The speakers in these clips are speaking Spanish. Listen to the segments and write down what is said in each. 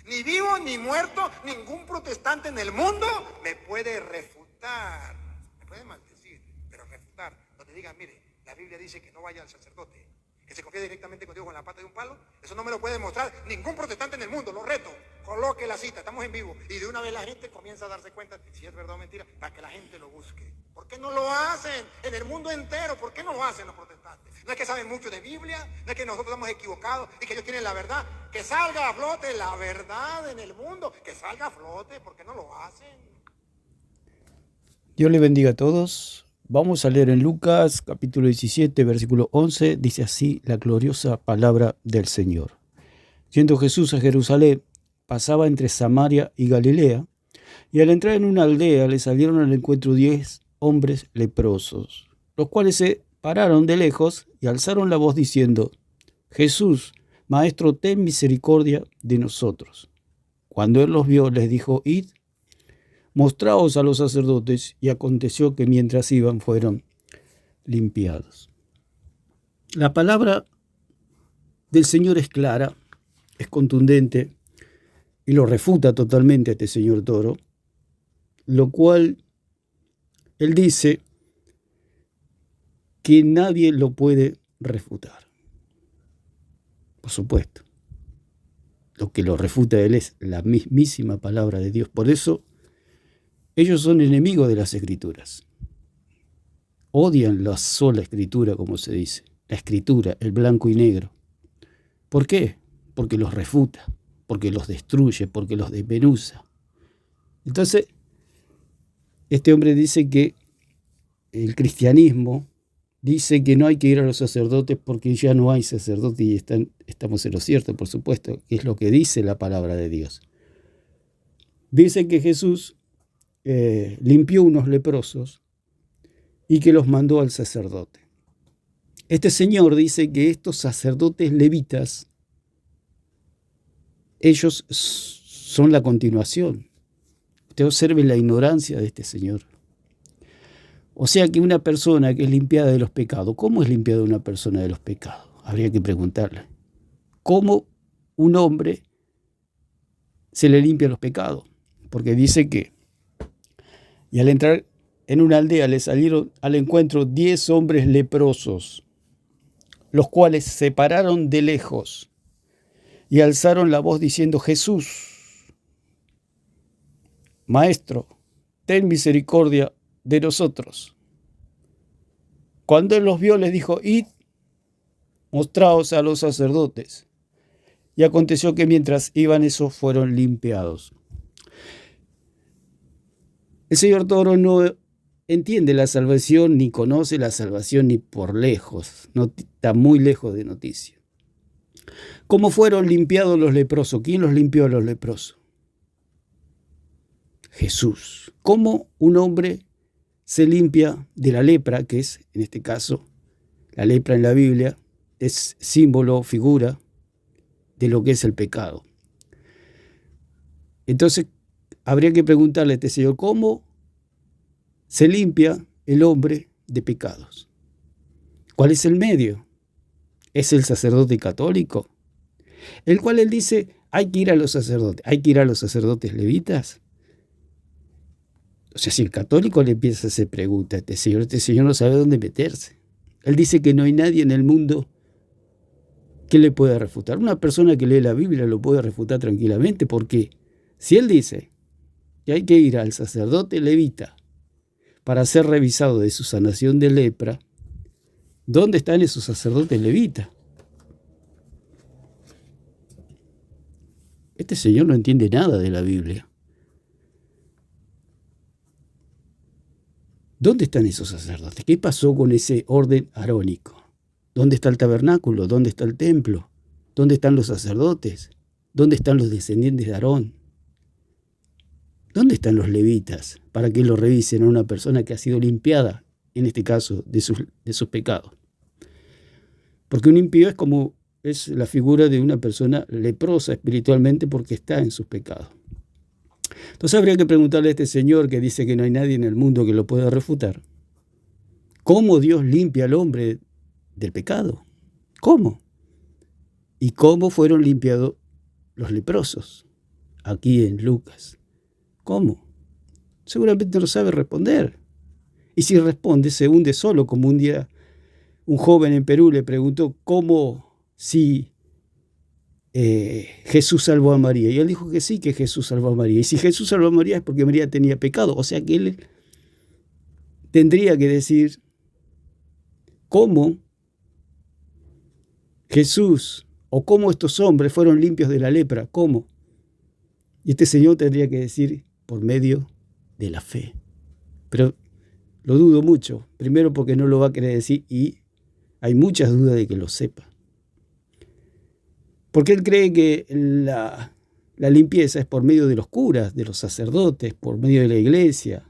Ni vivo ni muerto, ningún protestante en el mundo me puede refutar. Me puede maldecir, pero refutar. No te digan, mire, la Biblia dice que no vaya al sacerdote, que se confía directamente con Dios con la pata de un palo. Eso no me lo puede demostrar ningún protestante en el mundo, lo reto. Coloque la cita, estamos en vivo. Y de una vez la gente comienza a darse cuenta si es verdad o mentira, para que la gente lo busque. ¿Por qué no lo hacen en el mundo entero? ¿Por qué no lo hacen los protestantes? No es que saben mucho de Biblia, no es que nosotros estamos equivocados y que ellos tienen la verdad. Que salga a flote la verdad en el mundo, que salga a flote. ¿Por qué no lo hacen? Dios le bendiga a todos. Vamos a leer en Lucas capítulo 17, versículo 11. Dice así la gloriosa palabra del Señor. Yendo Jesús a Jerusalén, pasaba entre Samaria y Galilea, y al entrar en una aldea le salieron al encuentro 10 hombres leprosos, los cuales se pararon de lejos y alzaron la voz diciendo: Jesús, Maestro, ten misericordia de nosotros. Cuando él los vio, les dijo: Id, mostraos a los sacerdotes. Y aconteció que mientras iban fueron limpiados. La palabra del Señor es clara, es contundente y lo refuta totalmente a este señor Toro, lo cual él dice que nadie lo puede refutar. Por supuesto, lo que lo refuta él es la mismísima palabra de Dios. Por eso ellos son enemigos de las Escrituras. Odian la sola Escritura, como se dice. La Escritura, el blanco y negro. ¿Por qué? Porque los refuta, porque los destruye, porque los desmenuza. Entonces, este hombre dice que el cristianismo dice que no hay que ir a los sacerdotes porque ya no hay sacerdotes, y estamos en lo cierto, por supuesto, que es lo que dice la palabra de Dios. Dice que Jesús limpió unos leprosos y que los mandó al sacerdote. Este señor dice que estos sacerdotes levitas, ellos son la continuación. Usted observe la ignorancia de este señor. O sea que una persona que es limpiada de los pecados, ¿cómo es limpiada una persona de los pecados? Habría que preguntarle. ¿Cómo un hombre se le limpia los pecados? Porque dice que, y al entrar en una aldea le salieron al encuentro 10 hombres leprosos, los cuales se pararon de lejos y alzaron la voz diciendo: Jesús, Maestro, ten misericordia de nosotros. Cuando él los vio, les dijo: Id, mostraos a los sacerdotes. Y aconteció que mientras iban, esos fueron limpiados. El señor Toro no entiende la salvación, ni conoce la salvación ni por lejos. No, está muy lejos de noticia. ¿Cómo fueron limpiados los leprosos? ¿Quién los limpió a los leprosos? Jesús. ¿Cómo un hombre se limpia de la lepra, que es, en este caso, la lepra en la Biblia, es símbolo, figura de lo que es el pecado? Entonces, habría que preguntarle a este señor: ¿cómo se limpia el hombre de pecados? ¿Cuál es el medio? ¿Es el sacerdote católico? El cual él dice: hay que ir a los sacerdotes. ¿Hay que ir a los sacerdotes levitas? O sea, si el católico le empieza a hacer preguntas a este señor no sabe dónde meterse. Él dice que no hay nadie en el mundo que le pueda refutar. Una persona que lee la Biblia lo puede refutar tranquilamente, porque si él dice que hay que ir al sacerdote levita para ser revisado de su sanación de lepra, ¿dónde están esos sacerdotes levitas? Este señor no entiende nada de la Biblia. ¿Dónde están esos sacerdotes? ¿Qué pasó con ese orden arónico? ¿Dónde está el tabernáculo? ¿Dónde está el templo? ¿Dónde están los sacerdotes? ¿Dónde están los descendientes de Aarón? ¿Dónde están los levitas para que lo revisen a una persona que ha sido limpiada, en este caso, de sus pecados? Porque un impío es la figura de una persona leprosa espiritualmente, porque está en sus pecados. Entonces habría que preguntarle a este señor que dice que no hay nadie en el mundo que lo pueda refutar: ¿cómo Dios limpia al hombre del pecado? ¿Cómo? ¿Y cómo fueron limpiados los leprosos? aquí en Lucas? ¿Cómo? Seguramente no sabe responder. Y si responde, se hunde solo, como un día un joven en Perú le preguntó cómo si Jesús salvó a María. Y él dijo que sí, que Jesús salvó a María. Y si Jesús salvó a María es porque María tenía pecado. O sea que él tendría que decir cómo Jesús o cómo estos hombres fueron limpios de la lepra. ¿Cómo? Y este señor tendría que decir por medio de la fe. Pero lo dudo mucho. Primero porque no lo va a querer decir y hay muchas dudas de que lo sepa. Porque él cree que la limpieza es por medio de los curas, de los sacerdotes, por medio de la iglesia,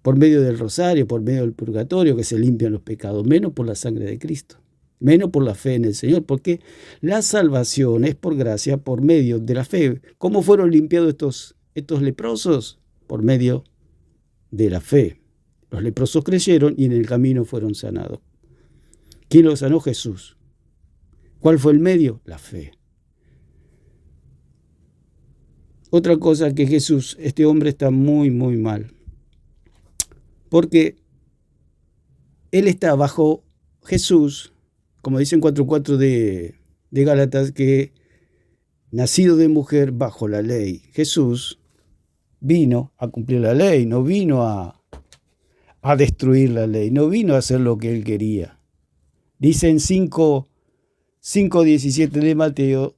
por medio del rosario, por medio del purgatorio, que se limpian los pecados, menos por la sangre de Cristo, menos por la fe en el Señor, porque la salvación es por gracia, por medio de la fe. ¿Cómo fueron limpiados estos leprosos? Por medio de la fe. Los leprosos creyeron y en el camino fueron sanados. ¿Quién los sanó? Jesús. ¿Cuál fue el medio? La fe. Otra cosa que Jesús, este hombre está muy, muy mal. Porque él está bajo Jesús, como dicen 4:4 de Gálatas, que nacido de mujer bajo la ley. Jesús vino a cumplir la ley, no vino a destruir la ley, no vino a hacer lo que él quería. Dice en 5:17 de Mateo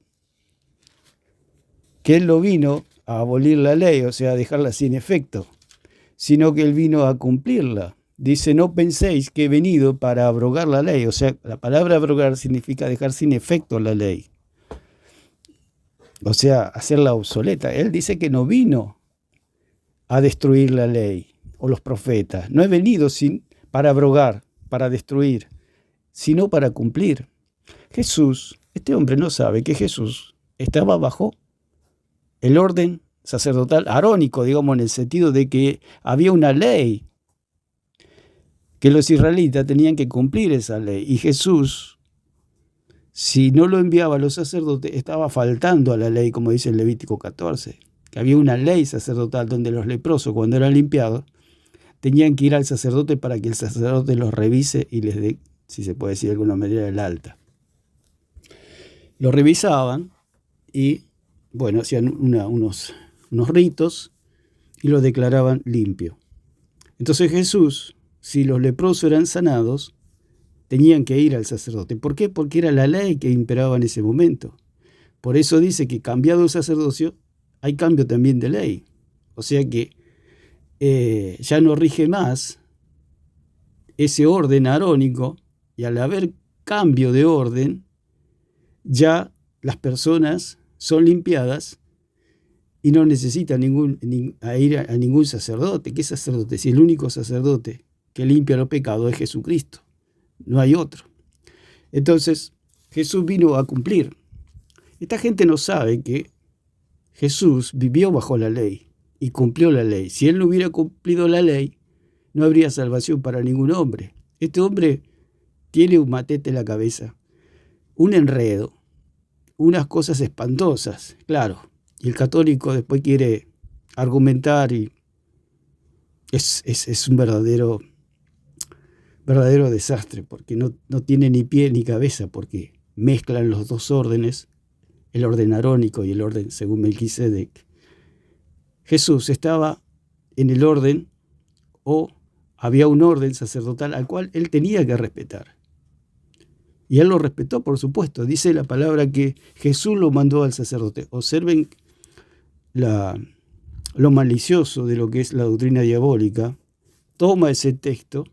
que él no vino a abolir la ley, o sea, a dejarla sin efecto, sino que él vino a cumplirla. Dice, no penséis que he venido para abrogar la ley. O sea, la palabra abrogar significa dejar sin efecto la ley. O sea, hacerla obsoleta. Él dice que no vino a destruir la ley o los profetas. No he venido para abrogar, para destruir, sino para cumplir. Jesús, este hombre no sabe que Jesús estaba bajo el orden sacerdotal arónico, digamos, en el sentido de que había una ley, que los israelitas tenían que cumplir esa ley. Y Jesús, si no lo enviaba a los sacerdotes, estaba faltando a la ley, como dice el Levítico 14, que había una ley sacerdotal donde los leprosos, cuando eran limpiados, tenían que ir al sacerdote para que el sacerdote los revise y les dé, si se puede decir de alguna manera, el alta. Lo revisaban y, bueno, hacían unos ritos y lo declaraban limpio. Entonces Jesús, si los leprosos eran sanados, tenían que ir al sacerdote. ¿Por qué? Porque era la ley que imperaba en ese momento. Por eso dice que cambiado el sacerdocio, hay cambio también de ley. O sea que ya no rige más ese orden arónico, y al haber cambio de orden, ya las personas son limpiadas y no necesitan ir a ningún sacerdote. ¿Qué sacerdote? Si el único sacerdote que limpia los pecados es Jesucristo, no hay otro. Entonces, Jesús vino a cumplir. Esta gente no sabe que Jesús vivió bajo la ley y cumplió la ley. Si él no hubiera cumplido la ley, no habría salvación para ningún hombre. Este hombre tiene un matete en la cabeza, un enredo, unas cosas espantosas, claro. Y el católico después quiere argumentar y es un verdadero desastre, porque no tiene ni pie ni cabeza, porque mezclan los dos órdenes, el orden arónico y el orden según Melquisedec. Jesús estaba en el orden, o había un orden sacerdotal al cual él tenía que respetar. Y él lo respetó, por supuesto. Dice la palabra que Jesús lo mandó al sacerdote. Observen lo malicioso de lo que es la doctrina diabólica. Toma ese texto,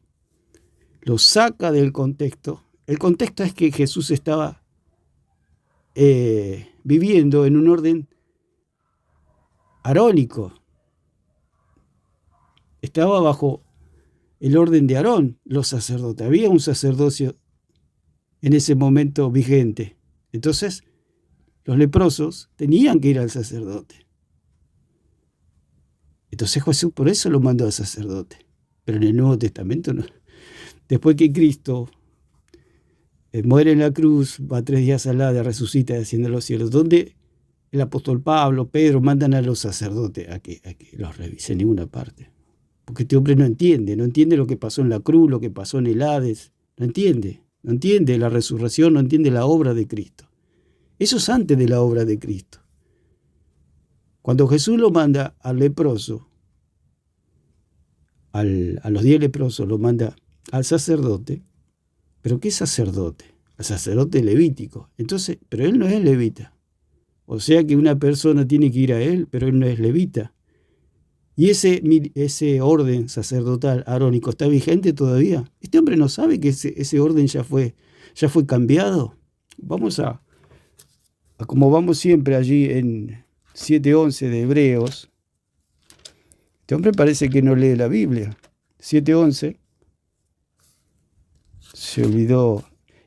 lo saca del contexto. El contexto es que Jesús estaba viviendo en un orden arónico. Estaba bajo el orden de Aarón, los sacerdotes. Había un sacerdocio en ese momento vigente. Entonces, los leprosos tenían que ir al sacerdote. Entonces Jesús por eso lo mandó al sacerdote. Pero en el Nuevo Testamento no. Después que Cristo muere en la cruz, va 3 días al lado, resucita, desciende a los cielos. ¿Dónde el apóstol Pablo, Pedro, mandan a los sacerdotes a que los revisen en ninguna parte. Porque este hombre no entiende lo que pasó en la cruz, lo que pasó en el Hades, no entiende la resurrección, no entiende la obra de Cristo. Eso es antes de la obra de Cristo. Cuando Jesús lo manda al leproso, a los 10 leprosos, lo manda al sacerdote. ¿Pero qué sacerdote? Al sacerdote levítico. Entonces, pero él no es levita. O sea que una persona tiene que ir a él, pero él no es levita. Y ese orden sacerdotal arónico está vigente todavía. Este hombre no sabe que ese orden ya fue cambiado. Vamos a como vamos siempre allí en 7:11 de Hebreos. Este hombre parece que no lee la Biblia. 7:11. Se olvidó.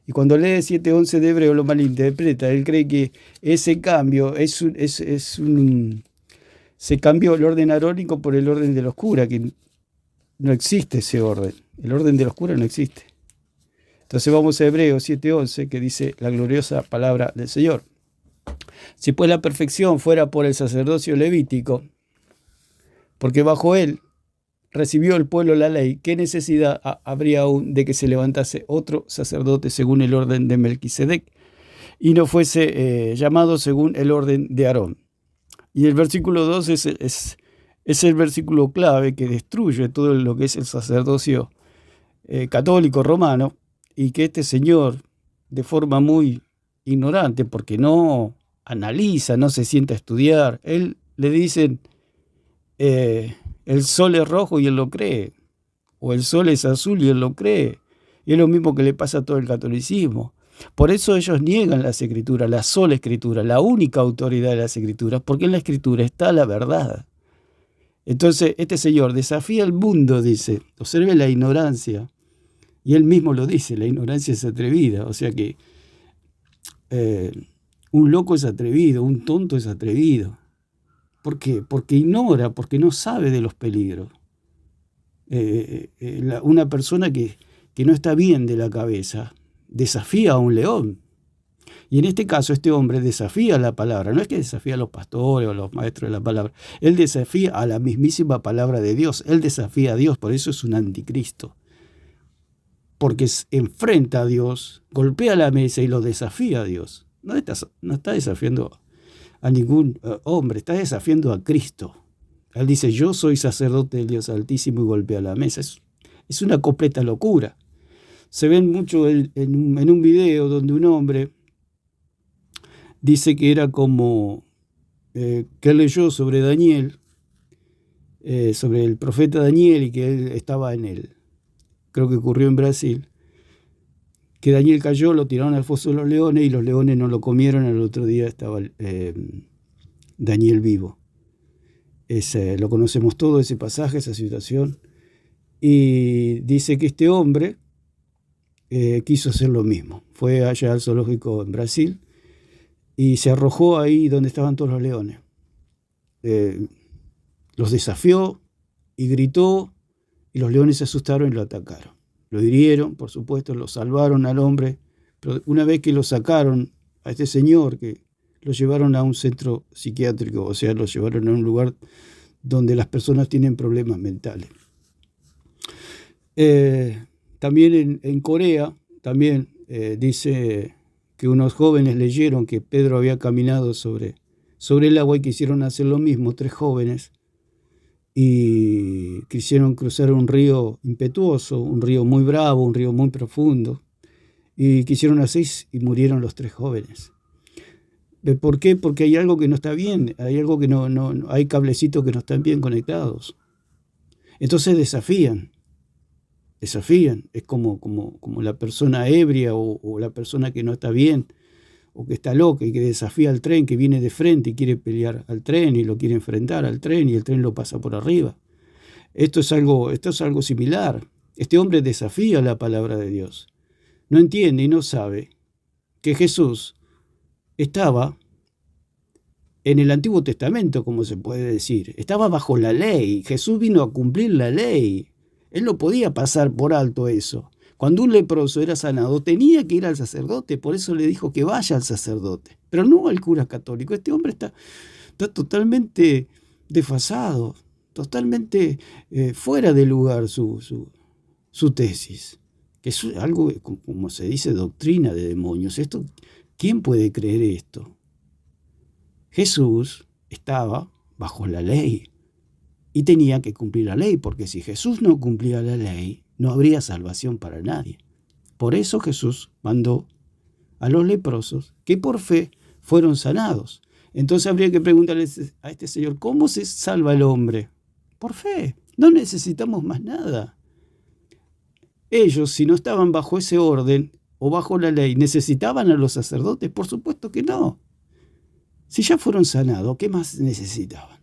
Y cuando lee 7:11 de Hebreos lo malinterpreta. Él cree que ese cambio se cambió el orden arónico por el orden de los curas, que no existe ese orden. El orden de los curas no existe. Entonces vamos a Hebreos 7:11, que dice la gloriosa palabra del Señor. Si pues la perfección fuera por el sacerdocio levítico, porque bajo él recibió el pueblo la ley, ¿qué necesidad habría aún de que se levantase otro sacerdote según el orden de Melquisedec y no fuese llamado según el orden de Aarón? Y el versículo 2 es el versículo clave que destruye todo lo que es el sacerdocio católico romano, y que este señor, de forma muy ignorante, porque no analiza, no se sienta a estudiar, él le dicen el sol es rojo y él lo cree, o el sol es azul y él lo cree, y es lo mismo que le pasa a todo el catolicismo. Por eso ellos niegan las escrituras, la sola escritura, la única autoridad de las escrituras, porque en la escritura está la verdad. Entonces este señor desafía al mundo, dice, observe la ignorancia, y él mismo lo dice, la ignorancia es atrevida, o sea que un loco es atrevido, un tonto es atrevido. ¿Por qué? Porque ignora, porque no sabe de los peligros. Una persona que no está bien de la cabeza desafía a un león. Y en este caso este hombre desafía la palabra. No es que desafía a los pastores o a los maestros de la palabra. Él desafía a la mismísima palabra de Dios. Él desafía a Dios, por eso es un anticristo. Porque enfrenta a Dios, golpea la mesa y lo desafía a Dios. No está desafiando a ningún hombre, está desafiando a Cristo. Él dice, yo soy sacerdote del Dios Altísimo, y golpea la mesa. Es una completa locura. Se ven mucho en un video donde un hombre dice que era como que él leyó sobre Daniel, sobre el profeta Daniel, y que él estaba en él. Creo que ocurrió en Brasil, que Daniel cayó, lo tiraron al foso de los leones y los leones no lo comieron. Al otro día estaba Daniel vivo. Lo conocemos todo, ese pasaje, esa situación. Y dice que este hombre quiso hacer lo mismo. Fue allá al zoológico en Brasil y se arrojó ahí donde estaban todos los leones. Los desafió y gritó, y los leones se asustaron y lo atacaron. Lo hirieron, por supuesto, lo salvaron al hombre, pero una vez que lo sacaron a este señor, que lo llevaron a un centro psiquiátrico, o sea, lo llevaron a un lugar donde las personas tienen problemas mentales. También en Corea, también dice que unos jóvenes leyeron que Pedro había caminado sobre el agua y quisieron hacer lo mismo, 3 jóvenes, y quisieron cruzar un río impetuoso, un río muy bravo, un río muy profundo, y quisieron así y murieron los 3 jóvenes. ¿Por qué? Porque hay algo que no está bien, hay algo que no hay cablecitos que no están bien conectados. Entonces desafían, es como la persona ebria o la persona que no está bien, o que está loca y que desafía al tren, que viene de frente y quiere pelear al tren y lo quiere enfrentar al tren y el tren lo pasa por arriba. Esto es algo similar. Este hombre desafía la palabra de Dios. No entiende y no sabe que Jesús estaba en el Antiguo Testamento, como se puede decir. Estaba bajo la ley. Jesús vino a cumplir la ley. Él no podía pasar por alto eso. Cuando un leproso era sanado, tenía que ir al sacerdote. Por eso le dijo que vaya al sacerdote. pero no al cura católico. Este hombre está totalmente desfasado, totalmente fuera de lugar su tesis, que es algo, como se dice, doctrina de demonios. ¿Quién puede creer esto? Jesús estaba bajo la ley y tenía que cumplir la ley, porque si Jesús no cumplía la ley, no habría salvación para nadie. Por eso Jesús mandó a los leprosos que por fe fueron sanados. Entonces habría que preguntarle a este señor, ¿cómo se salva el hombre? Por fe. No necesitamos más nada. Ellos, si no estaban bajo ese orden o bajo la ley, ¿necesitaban a los sacerdotes? Por supuesto que no. Si ya fueron sanados, ¿qué más necesitaban?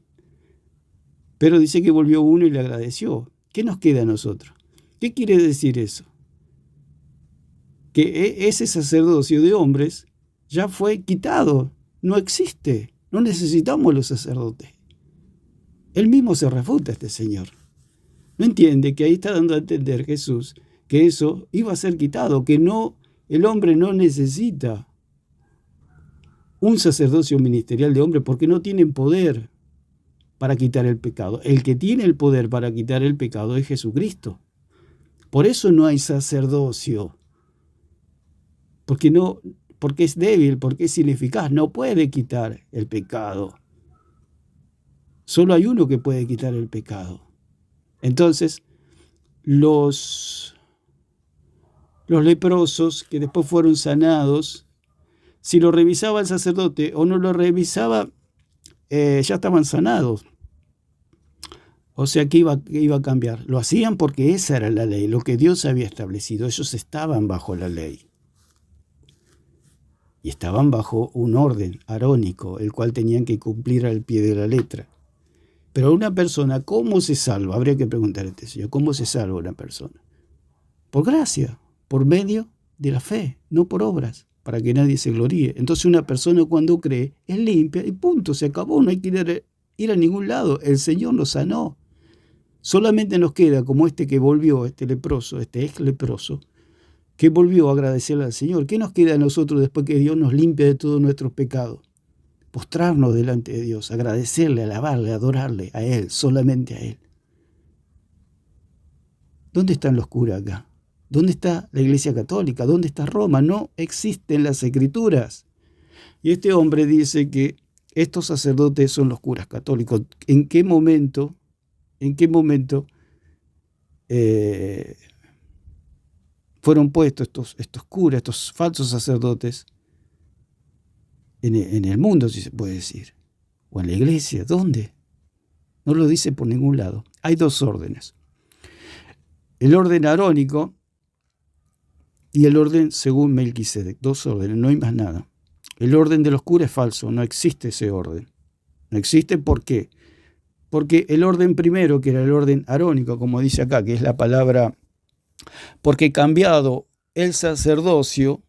Pero dice que volvió uno y le agradeció. ¿Qué nos queda a nosotros? ¿Qué quiere decir eso? Que ese sacerdocio de hombres ya fue quitado. No existe. No necesitamos los sacerdotes. Él mismo se refuta, este señor. No entiende que ahí está dando a entender Jesús que eso iba a ser quitado, que no, el hombre no necesita un sacerdocio ministerial de hombre porque no tienen poder para quitar el pecado. El que tiene el poder para quitar el pecado es Jesucristo. Por eso no hay sacerdocio. Porque es débil, porque es ineficaz, no puede quitar el pecado. Solo hay uno que puede quitar el pecado. Entonces, los leprosos que después fueron sanados, si lo revisaba el sacerdote o no lo revisaba, ya estaban sanados. O sea, que iba a cambiar. Lo hacían porque esa era la ley, lo que Dios había establecido. Ellos estaban bajo la ley. Y estaban bajo un orden arónico, el cual tenían que cumplir al pie de la letra. Pero una persona, ¿cómo se salva? Habría que preguntar a este señor, ¿cómo se salva una persona? Por gracia, por medio de la fe, no por obras, para que nadie se gloríe. Entonces una persona cuando cree es limpia y punto, se acabó, no hay que ir a ningún lado. El Señor nos sanó. Solamente nos queda como este que volvió, este leproso, este ex leproso, que volvió a agradecerle al Señor. ¿Qué nos queda a nosotros después que Dios nos limpia de todos nuestros pecados? Postrarnos delante de Dios, agradecerle, alabarle, adorarle a Él, solamente a Él. ¿Dónde están los curas acá? ¿Dónde está la Iglesia Católica? ¿Dónde está Roma? No existen las Escrituras. Y este hombre dice que estos sacerdotes son los curas católicos. ¿En qué momento fueron puestos estos curas, estos falsos sacerdotes en el mundo, si se puede decir? ¿O en la iglesia? ¿Dónde? No lo dice por ningún lado. Hay dos órdenes. El orden arónico y el orden según Melquisedec. Dos órdenes, no hay más nada. El orden de los curas es falso, no existe ese orden. No existe, ¿por qué? Porque el orden primero, que era el orden arónico, como dice acá, que es la palabra, porque cambiado el sacerdocio,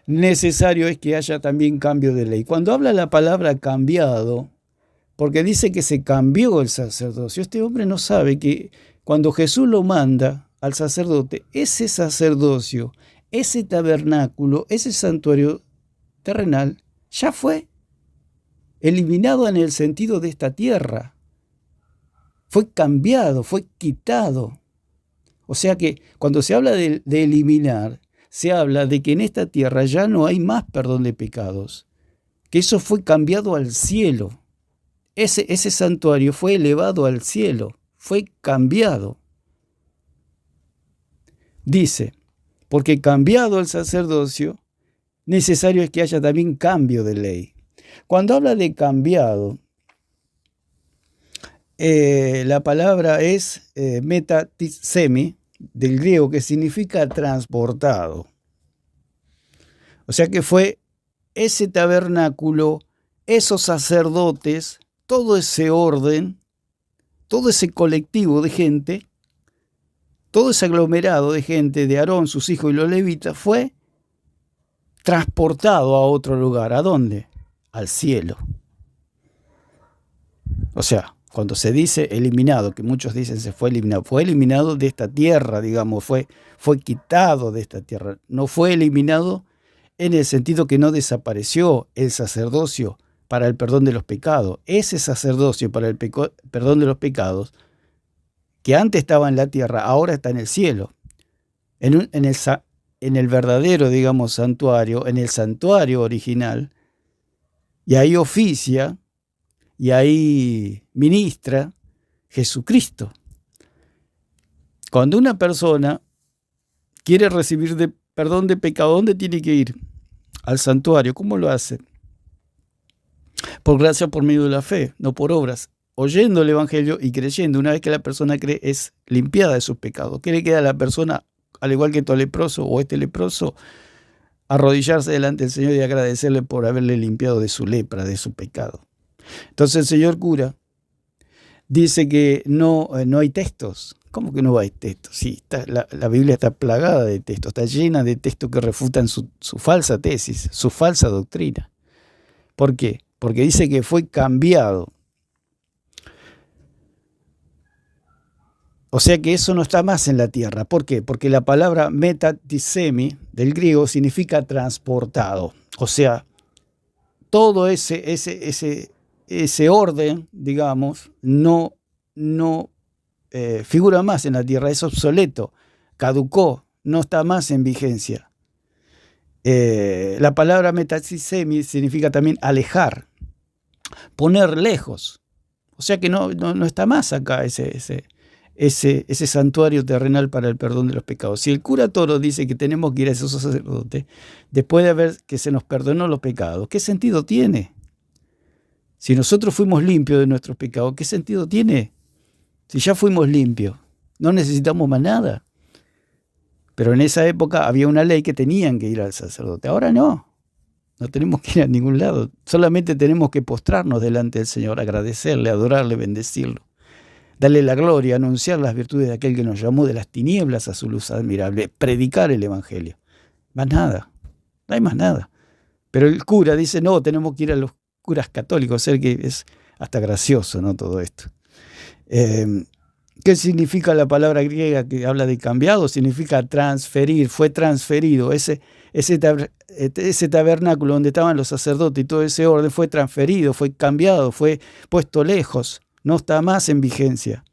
necesario es que haya también cambio de ley. Cuando habla la palabra cambiado, porque dice que se cambió el sacerdocio, este hombre no sabe que cuando Jesús lo manda al sacerdote, ese sacerdocio, ese tabernáculo, ese santuario terrenal, ya fue eliminado en el sentido de esta tierra. Fue cambiado, fue quitado. O sea que cuando se habla de eliminar, se habla de que en esta tierra ya no hay más perdón de pecados, que eso fue cambiado al cielo. Ese santuario fue elevado al cielo, fue cambiado. Dice, porque cambiado el sacerdocio, necesario es que haya también cambio de ley. Cuando habla de cambiado, la palabra es metatisemi, del griego, que significa transportado. O sea que fue ese tabernáculo, esos sacerdotes, todo ese orden, todo ese colectivo de gente, todo ese aglomerado de gente, de Aarón, sus hijos y los levitas, fue transportado a otro lugar. ¿A dónde? Al cielo. O sea, Cuando se dice eliminado, que muchos dicen se fue eliminado de esta tierra, digamos, fue quitado de esta tierra. No fue eliminado en el sentido que no desapareció el sacerdocio para el perdón de los pecados. Ese sacerdocio para el perdón de los pecados, que antes estaba en la tierra, ahora está en el cielo. En el verdadero, digamos, santuario, en el santuario original, y ahí oficia, y ahí ministra Jesucristo. Cuando una persona quiere recibir perdón de pecado, ¿dónde tiene que ir? Al santuario. ¿Cómo lo hace? Por gracia, por medio de la fe, no por obras. Oyendo el Evangelio y creyendo. Una vez que la persona cree, es limpiada de sus pecados. ¿Qué le queda a la persona, al igual que todo leproso o este leproso? Arrodillarse delante del Señor y agradecerle por haberle limpiado de su lepra, de su pecado. Entonces el señor cura dice que no hay textos. ¿Cómo que no hay textos? Sí, la Biblia está plagada de textos, está llena de textos que refutan su falsa tesis, su falsa doctrina. ¿Por qué? Porque dice que fue cambiado. O sea que eso no está más en la tierra. ¿Por qué? Porque la palabra metatisemi del griego significa transportado. O sea, todo ese orden, digamos, no figura más en la tierra, es obsoleto, caducó, no está más en vigencia. La palabra metatisemi significa también alejar, poner lejos. O sea que no está más acá ese santuario terrenal para el perdón de los pecados. Si el cura Toro dice que tenemos que ir a ese sacerdote después de ver que se nos perdonó los pecados, ¿qué sentido tiene? Si nosotros fuimos limpios de nuestros pecados, ¿qué sentido tiene? Si ya fuimos limpios, no necesitamos más nada. Pero en esa época había una ley que tenían que ir al sacerdote. Ahora no tenemos que ir a ningún lado. Solamente tenemos que postrarnos delante del Señor, agradecerle, adorarle, bendecirlo. Darle la gloria, anunciar las virtudes de aquel que nos llamó de las tinieblas a su luz admirable, predicar el Evangelio. Más nada, no hay más nada. Pero el cura dice, no, tenemos que ir a los curas católicos, o sea que es hasta gracioso, ¿no? Todo esto. ¿Qué significa la palabra griega que habla de cambiado? Significa transferir, fue transferido. Ese tabernáculo donde estaban los sacerdotes y todo ese orden fue transferido, fue cambiado, fue puesto lejos. No está más en vigencia,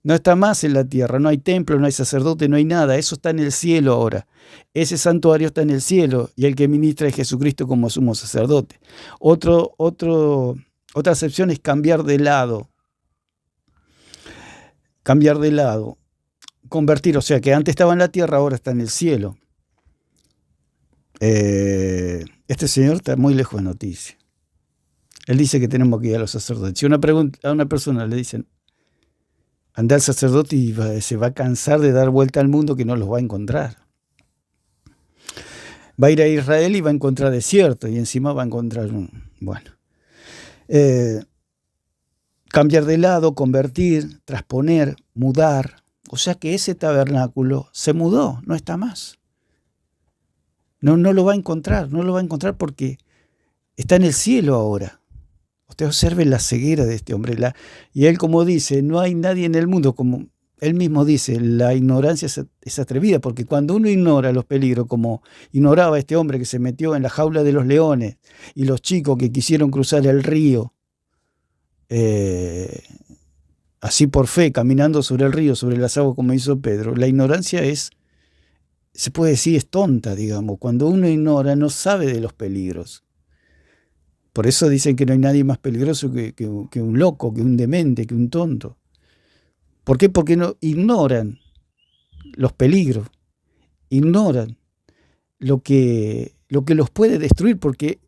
no está más en la tierra, no hay templo, no hay sacerdote, no hay nada, eso está en el cielo ahora. Ese santuario está en el cielo y el que ministra es Jesucristo como sumo sacerdote. Otra acepción es cambiar de lado. Cambiar de lado, convertir, o sea que antes estaba en la tierra, ahora está en el cielo. Este señor está muy lejos de noticia. Él dice que tenemos que ir a los sacerdotes. Si a una persona le dicen, anda al sacerdote y se va a cansar de dar vuelta al mundo que no los va a encontrar. Va a ir a Israel y va a encontrar desierto y encima va a encontrar cambiar de lado, convertir, transponer, mudar. O sea que ese tabernáculo se mudó, no está más. No lo va a encontrar, porque está en el cielo ahora. Usted observe la ceguera de este hombre. Y él, como dice, no hay nadie en el mundo, como él mismo dice, la ignorancia es atrevida, porque cuando uno ignora los peligros, como ignoraba este hombre que se metió en la jaula de los leones, y los chicos que quisieron cruzar el río, así por fe, caminando sobre el río, sobre las aguas como hizo Pedro, la ignorancia se puede decir, es tonta, digamos. Cuando uno ignora, no sabe de los peligros. Por eso dicen que no hay nadie más peligroso que un loco, que un demente, que un tonto. ¿Por qué? Porque no ignoran los peligros, ignoran lo que los puede destruir, porque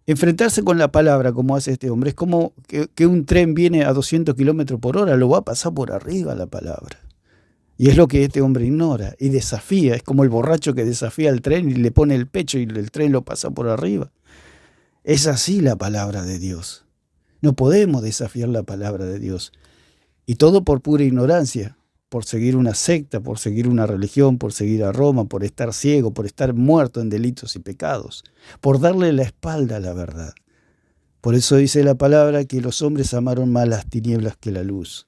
enfrentarse con la palabra, como hace este hombre, es como que un tren viene a 200 kilómetros por hora, lo va a pasar por arriba la palabra. Y es lo que este hombre ignora y desafía. Es como el borracho que desafía al tren y le pone el pecho y el tren lo pasa por arriba. Es así la palabra de Dios. No podemos desafiar la palabra de Dios. Y todo por pura ignorancia, por seguir una secta, por seguir una religión, por seguir a Roma, por estar ciego, por estar muerto en delitos y pecados, por darle la espalda a la verdad. Por eso dice la palabra que los hombres amaron más las tinieblas que la luz.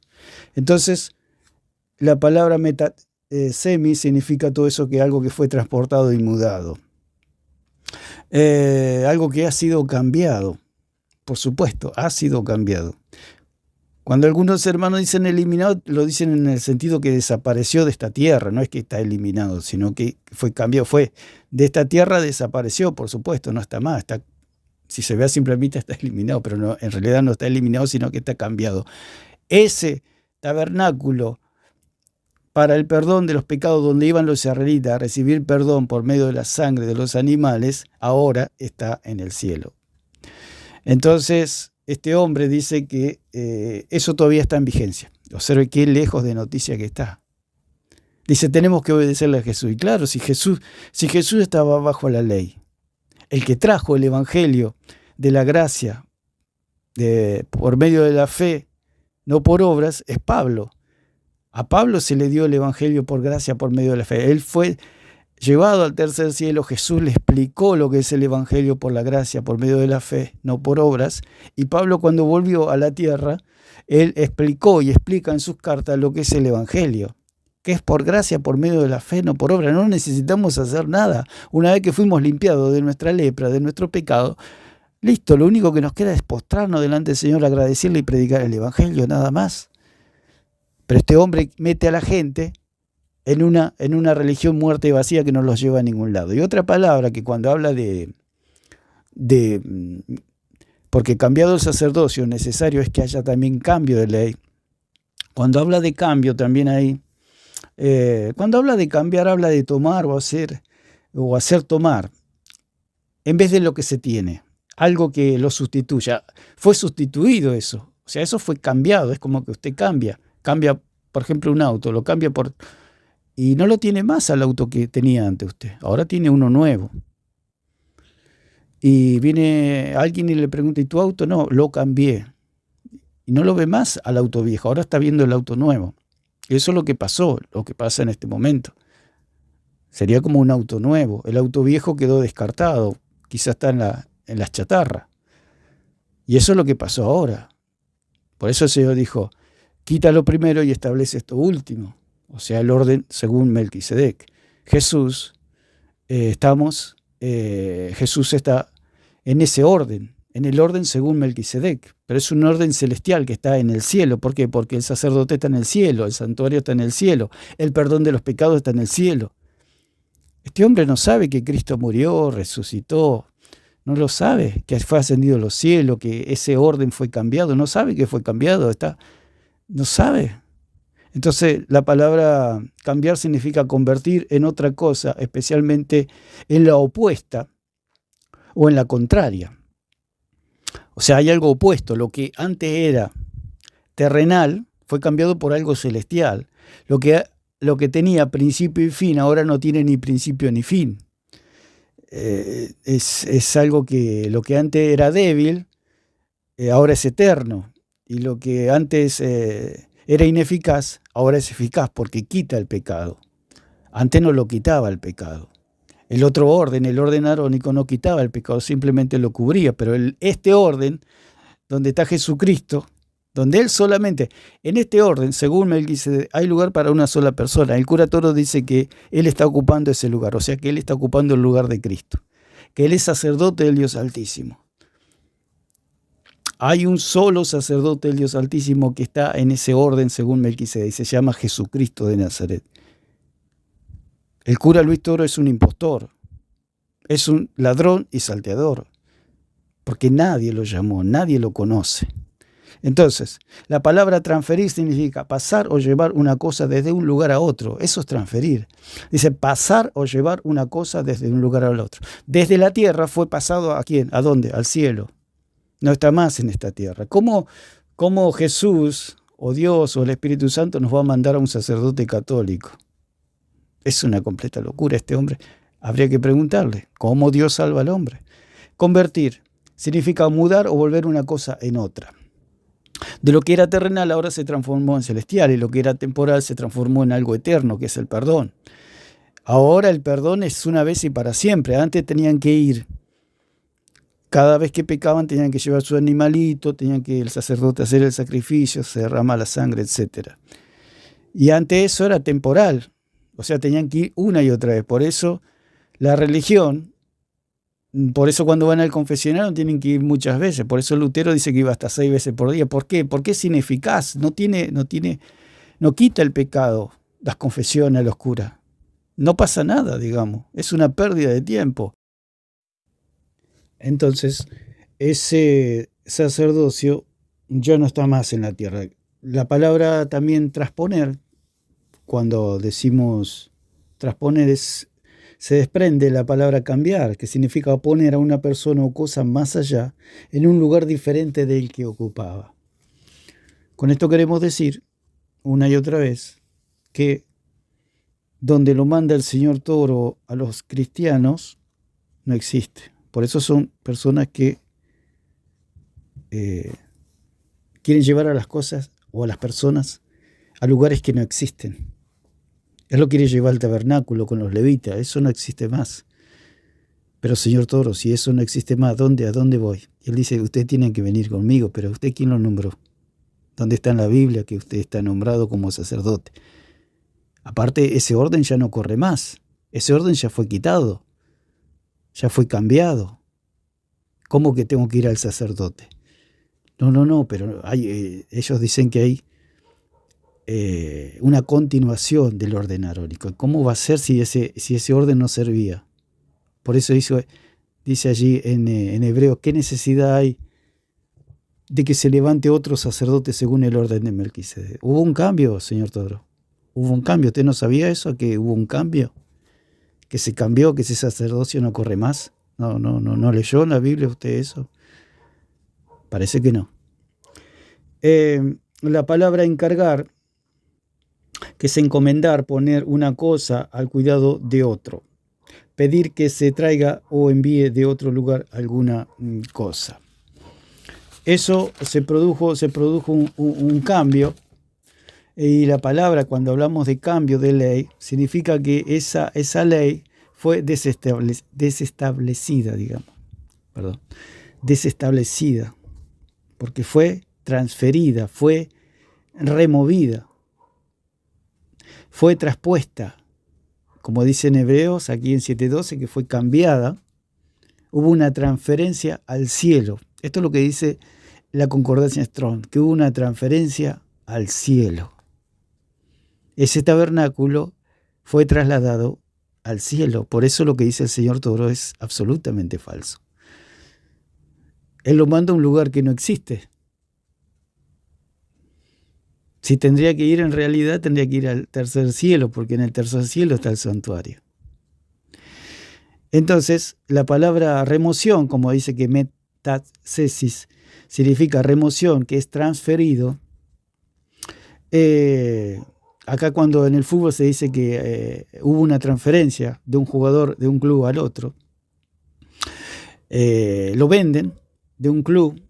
Entonces, la palabra semi significa todo eso, que algo que fue transportado y mudado. Algo que ha sido cambiado. Por supuesto, ha sido cambiado. Cuando algunos hermanos dicen eliminado, lo dicen en el sentido que desapareció de esta tierra. No es que está eliminado, sino que fue cambiado. Fue de esta tierra, desapareció, por supuesto, no está más. Está, si se ve a simple vista, está eliminado, pero no, en realidad no está eliminado, sino que está cambiado. Ese tabernáculo para el perdón de los pecados, donde iban los israelitas a recibir perdón por medio de la sangre de los animales, ahora está en el cielo. Entonces, este hombre dice que eso todavía está en vigencia. Observe qué lejos de noticia que está. Dice, tenemos que obedecerle a Jesús. Y claro, si Jesús estaba bajo la ley, el que trajo el evangelio de la gracia por medio de la fe, no por obras, es Pablo. A Pablo se le dio el evangelio por gracia por medio de la fe. Él fue llevado al tercer cielo. Jesús le explicó lo que es el evangelio por la gracia por medio de la fe, no por obras. Y Pablo, cuando volvió a la tierra, él explicó y explica en sus cartas lo que es el evangelio, que es por gracia por medio de la fe, no por obra. No necesitamos hacer nada. Una vez que fuimos limpiados de nuestra lepra, de nuestro pecado, listo, lo único que nos queda es postrarnos delante del Señor, agradecerle y predicar el evangelio, nada más. Pero este hombre mete a la gente en una religión muerta y vacía que no los lleva a ningún lado. Y otra palabra que cuando habla porque cambiado el sacerdocio, necesario es que haya también cambio de ley. Cuando habla de cambio también hay, cuando habla de cambiar, habla de tomar o hacer tomar, en vez de lo que se tiene, algo que lo sustituya. Fue sustituido eso, o sea, eso fue cambiado, es como que usted cambia, por ejemplo, un auto, lo cambia y no lo tiene más al auto que tenía antes usted, ahora tiene uno nuevo. Y viene alguien y le pregunta, ¿y tu auto? No, lo cambié. Y no lo ve más al auto viejo, ahora está viendo el auto nuevo. Eso es lo que pasó, lo que pasa en este momento. Sería como un auto nuevo. El auto viejo quedó descartado, quizás está en las chatarras. Y eso es lo que pasó ahora. Por eso el Señor dijo, quítalo primero y establece esto último. O sea, el orden según Melquisedec. Jesús está en ese orden, en el orden según Melquisedec. Pero es un orden celestial que está en el cielo. ¿Por qué? Porque el sacerdote está en el cielo, el santuario está en el cielo, el perdón de los pecados está en el cielo. Este hombre no sabe que Cristo murió, resucitó, no lo sabe, que fue ascendido a los cielos, que ese orden fue cambiado, no sabe que fue cambiado, no sabe. Entonces la palabra cambiar significa convertir en otra cosa, especialmente en la opuesta o en la contraria. O sea, hay algo opuesto, lo que antes era terrenal fue cambiado por algo celestial. Lo que tenía principio y fin ahora no tiene ni principio ni fin. Es algo que lo que antes era débil, ahora es eterno. Y lo que antes era ineficaz, ahora es eficaz porque quita el pecado. Antes no lo quitaba el pecado. El otro orden, el orden arónico, no quitaba el pecado, simplemente lo cubría. Pero este orden, donde está Jesucristo, donde Él solamente, en este orden, según Melquisedec, hay lugar para una sola persona. El cura Toro dice que Él está ocupando ese lugar, o sea que Él está ocupando el lugar de Cristo, que Él es sacerdote del Dios Altísimo. Hay un solo sacerdote del Dios Altísimo que está en ese orden según Melquisedec, y se llama Jesucristo de Nazaret. El cura Luis Toro es un impostor, es un ladrón y salteador, porque nadie lo llamó, nadie lo conoce. Entonces, la palabra transferir significa pasar o llevar una cosa desde un lugar a otro. Eso es transferir. Dice pasar o llevar una cosa desde un lugar al otro. Desde la tierra fue pasado ¿a quién? ¿A dónde? Al cielo. No está más en esta tierra. ¿Cómo Jesús o Dios o el Espíritu Santo nos va a mandar a un sacerdote católico? Es una completa locura este hombre. Habría que preguntarle, ¿cómo Dios salva al hombre? Convertir significa mudar o volver una cosa en otra. De lo que era terrenal ahora se transformó en celestial, y lo que era temporal se transformó en algo eterno, que es el perdón. Ahora el perdón es una vez y para siempre. Antes tenían que ir Cada vez que pecaban tenían que llevar su animalito, tenían que el sacerdote hacer el sacrificio, se derrama la sangre, etc. Y ante eso era temporal, o sea, tenían que ir una y otra vez. Por eso la religión, por eso cuando van al confesionario tienen que ir muchas veces. Por eso Lutero dice que iba hasta 6 veces por día. ¿Por qué? Porque es ineficaz, no quita el pecado, las confesiones a los curas. No pasa nada, digamos, es una pérdida de tiempo. Entonces, ese sacerdocio ya no está más en la tierra. La palabra también trasponer, cuando decimos trasponer, se desprende la palabra cambiar, que significa poner a una persona o cosa más allá, en un lugar diferente del que ocupaba. Con esto queremos decir, una y otra vez, que donde lo manda el Señor Toro a los cristianos, no existe. Por eso son personas que quieren llevar a las cosas o a las personas a lugares que no existen. Él lo quiere llevar al tabernáculo con los levitas, eso no existe más. Pero Señor Toro, si eso no existe más, ¿a dónde voy? Y él dice, ustedes tienen que venir conmigo, pero ¿usted quién lo nombró? ¿Dónde está en la Biblia que usted está nombrado como sacerdote? Aparte, ese orden ya no corre más, ese orden ya fue quitado. Ya fue cambiado. ¿Cómo que tengo que ir al sacerdote? No, pero ellos dicen que hay una continuación del orden arónico. ¿Cómo va a ser si ese orden no servía? Por eso dice allí en hebreo, ¿qué necesidad hay de que se levante otro sacerdote según el orden de Melquisedec? Hubo un cambio, señor Toro. Hubo un cambio. ¿Usted no sabía eso? ¿Que hubo un cambio? ¿Que se cambió? ¿Que ese sacerdocio no corre más? No leyó en la Biblia usted eso. Parece que no. La palabra encargar, que es encomendar, poner una cosa al cuidado de otro. Pedir que se traiga o envíe de otro lugar alguna cosa. Eso se produjo un cambio. Y la palabra, cuando hablamos de cambio de ley, significa que esa ley fue desestablecida, desestablecida, porque fue transferida, fue removida, fue traspuesta, como dice en Hebreos, aquí en 7:12, que fue cambiada, hubo una transferencia al cielo. Esto es lo que dice la concordancia Strong, que hubo una transferencia al cielo. Ese tabernáculo fue trasladado al cielo. Por eso lo que dice el Señor Toro es absolutamente falso. Él lo manda a un lugar que no existe. Si tendría que ir, en realidad tendría que ir al tercer cielo, porque en el tercer cielo está el santuario. Entonces, la palabra remoción, como dice que metacesis significa remoción, que es transferido. Acá cuando en el fútbol se dice que hubo una transferencia de un jugador de un club al otro, lo venden de un club